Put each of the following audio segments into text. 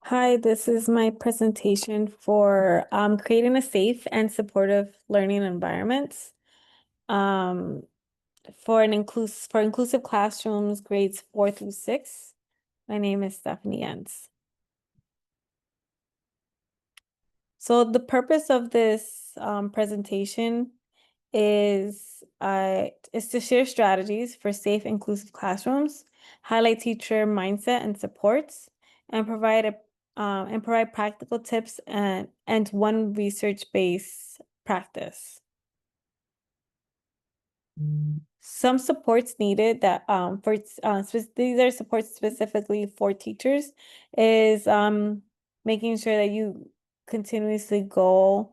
Hi, this is my presentation for creating a safe and supportive learning environment um, for inclusive classrooms, grades 4 through 6. My name is Stephanie Jens. So the purpose of this presentation is to share strategies for safe, inclusive classrooms, highlight teacher mindset and supports, and provide practical tips and one research-based practice. Some supports needed that these are supports specifically for teachers is making sure that you continuously go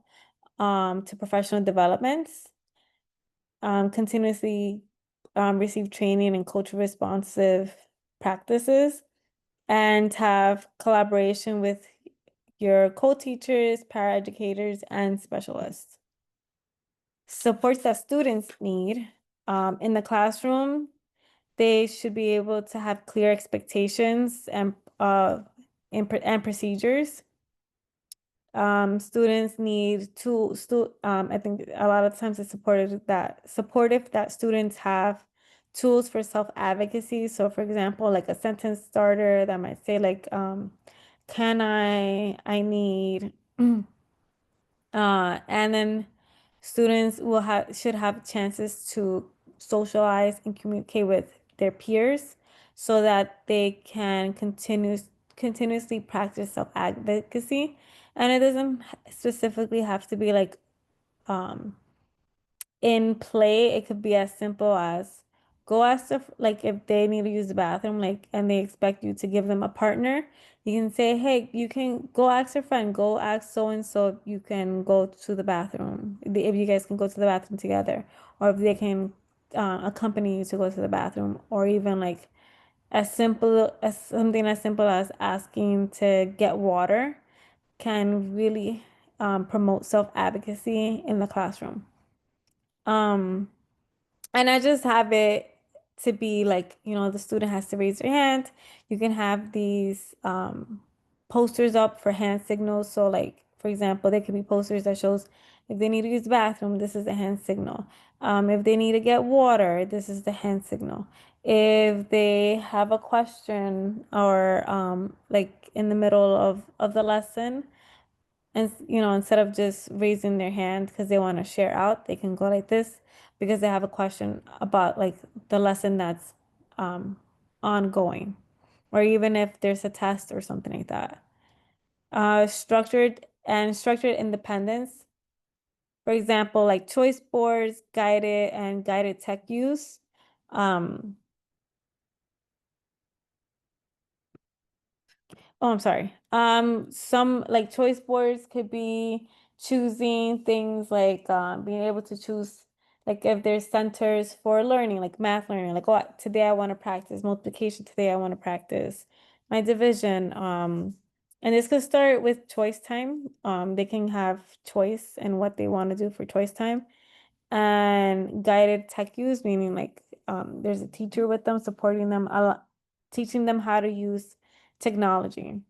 to professional developments, continuously receive training and culture responsive practices, and have collaboration with your co-teachers, paraeducators, and specialists. Supports that students need in the classroom, they should be able to have clear expectations and procedures. Students need I think a lot of times it's supportive that students have tools for self-advocacy. So for example, like a sentence starter that might say like, I need, and then students should have chances to socialize and communicate with their peers so that they can continuously practice self-advocacy. And it doesn't specifically have to be like um in play. It could be as simple as go ask like if they need to use the bathroom, like, and they expect you to give them a partner, you can say, hey, you can go ask your friend, go ask so and so if you can go to the bathroom, if you guys can go to the bathroom together, or if they can accompany you to go to the bathroom, or even like as simple as asking to get water can really promote self-advocacy in the classroom. Um, and I just have it to be like, the student has to raise their hand. You can have these posters up for hand signals. So like, for example, there could be posters that shows if they need to use the bathroom, this is the hand signal. If they need to get water, this is the hand signal. If they have a question or like in the middle of the lesson, and instead of just raising their hand because they want to share out, they can go like this because they have a question about like the lesson that's um, ongoing, or even if there's a test or something like that. Structured independence. For example, like choice boards, guided tech use. Um, Oh, I'm sorry. Some like choice boards could be choosing things like being able to choose like if there's centers for learning, like math learning, like oh, today I want to practice multiplication, today I want to practice my division. And this could start with choice time. They can have choice in what they want to do for choice time. And guided tech use, meaning like there's a teacher with them supporting them, teaching them how to use technology.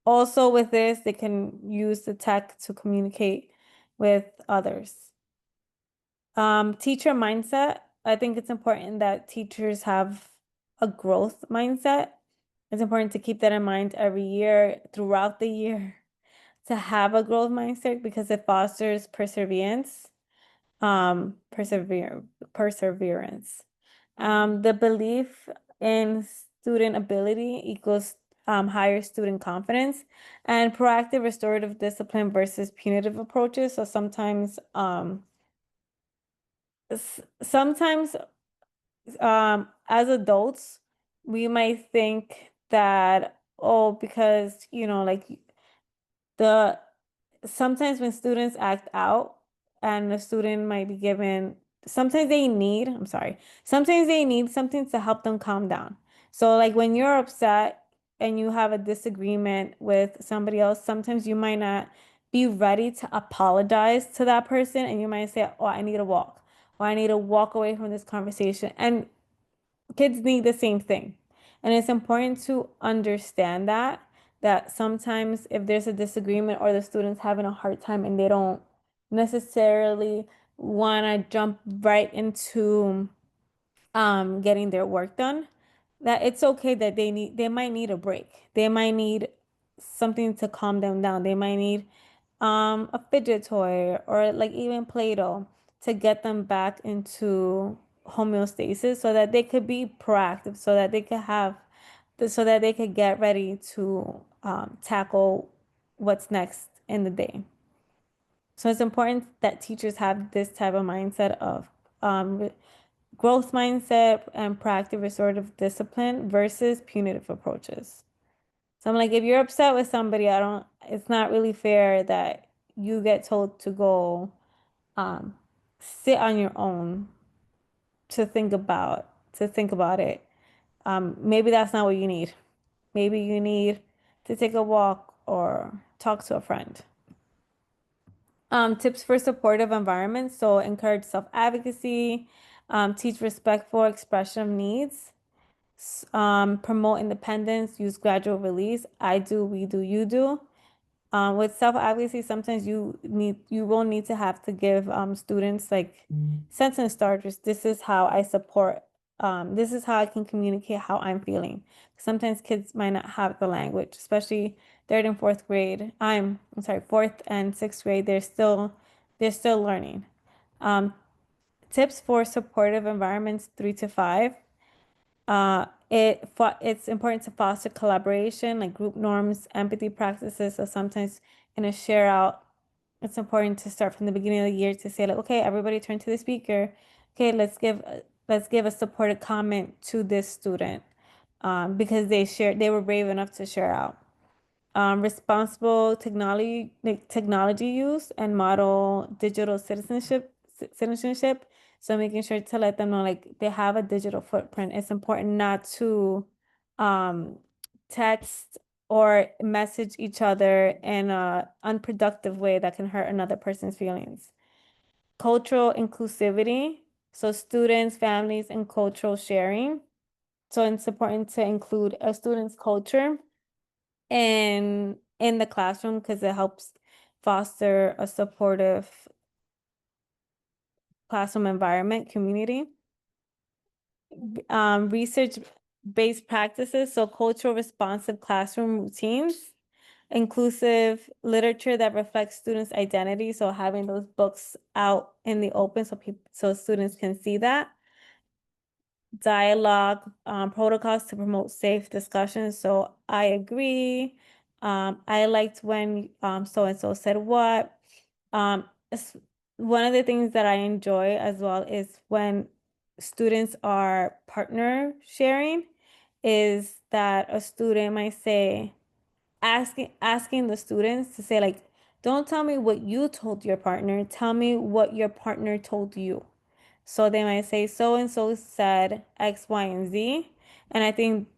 Also with this, they can use the tech to communicate with others. Teacher mindset. I think it's important that teachers have a growth mindset. It's important to keep that in mind every year, throughout the year, to have a growth mindset because it fosters um, persevere, perseverance. The belief in student ability equals higher student confidence, and proactive restorative discipline versus punitive approaches. So sometimes as adults, we might think that, oh, because, like the sometimes when students act out and the student might be given, sometimes they need something to help them calm down. So like when you're upset and you have a disagreement with somebody else, sometimes you might not be ready to apologize to that person, and you might say, oh, I need to walk, or I need to walk away from this conversation. And kids need the same thing. And it's important to understand that sometimes if there's a disagreement or the student's having a hard time and they don't necessarily want to jump right into getting their work done, that it's okay that they might need a break. They might need something to calm them down. They might need a fidget toy or like even Play-Doh to get them back into homeostasis so that they could be proactive, so that they could so that they could get ready to tackle what's next in the day. So it's important that teachers have this type of mindset of um, growth mindset and proactive restorative discipline versus punitive approaches. So I'm like, if you're upset with somebody, it's not really fair that you get told to go um, sit on your own to think about it. Maybe that's not what you need. Maybe you need to take a walk or talk to a friend. Tips for supportive environments. So encourage self-advocacy, teach respectful expression of needs, promote independence, use gradual release. I do, we do, you do. With self-advocacy, sometimes you will need to have to give students like sentence starters. This is how I support, this is how I can communicate how I'm feeling. Sometimes kids might not have the language, especially third and fourth grade. I'm sorry, fourth and sixth grade, they're still learning. Um, Tips for supportive environments 3 to 5. It's important to foster collaboration, like group norms, empathy practices. So sometimes in a share out, it's important to start from the beginning of the year to say like, okay, everybody turn to the speaker. Okay, let's give a supported comment to this student, because they were brave enough to share out. Responsible technology use and model digital citizenship. So making sure to let them know like they have a digital footprint. It's important not to um, text or message each other in a unproductive way that can hurt another person's feelings. Cultural inclusivity. So students, families, and cultural sharing. So it's important to include a student's culture in the classroom because it helps foster a supportive classroom environment, community. Research-based practices, so cultural responsive classroom routines, inclusive literature that reflects students' identity, so having those books out in the open so students can see that. Dialogue protocols to promote safe discussions. So I agree. I liked when so and so said what. Um, One of the things that I enjoy as well is when students are partner sharing, is that a student might say, asking the students to say like, don't tell me what you told your partner, tell me what your partner told you. So they might say, so and so said X, Y, and Z. And I think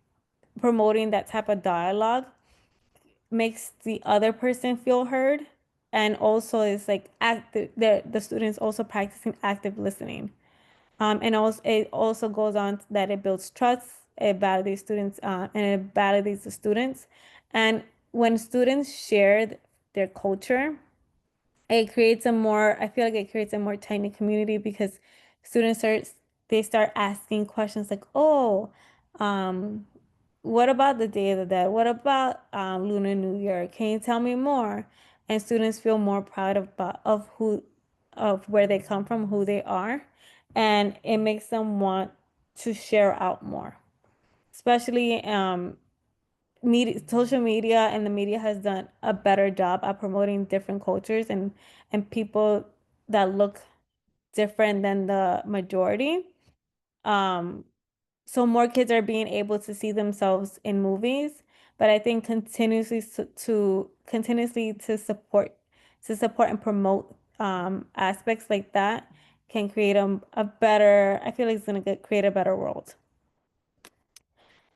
promoting that type of dialogue makes the other person feel heard. And also is like the students also practicing active listening. And also it also goes on that it builds trust, it validates students, and it validates the students. And when students share their culture, I feel like it creates a more tight-knit community because they start asking questions like, oh, um, what about the Day of the Dead? What about Lunar New Year? Can you tell me more? And students feel more proud of where they come from, who they are, and it makes them want to share out more. Especially social media and the media has done a better job at promoting different cultures and people that look different than the majority. Um, so more kids are being able to see themselves in movies, but I think continuously to support and promote aspects like that can create a better, I feel like it's gonna create a better world.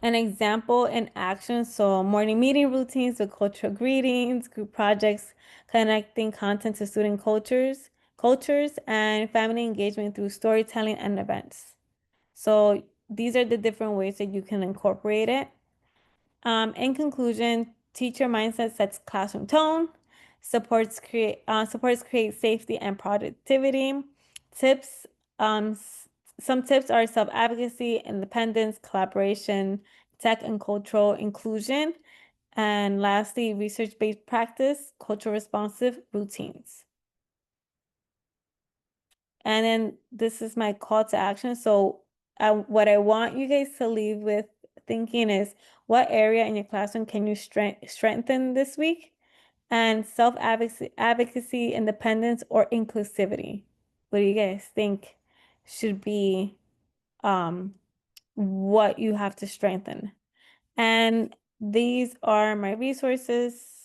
An example in action, so morning meeting routines with cultural greetings, group projects, connecting content to student cultures, and family engagement through storytelling and events. So these are the different ways that you can incorporate it. In conclusion, teacher mindset sets classroom tone, supports create safety and productivity. Tips, some tips are self-advocacy, independence, collaboration, tech and cultural inclusion, and lastly, research-based practice, cultural responsive routines. And then this is my call to action. So what I want you guys to leave with thinking is what area in your classroom can you strengthen this week? And advocacy, independence, or inclusivity. What do you guys think should be um, what you have to strengthen? And these are my resources.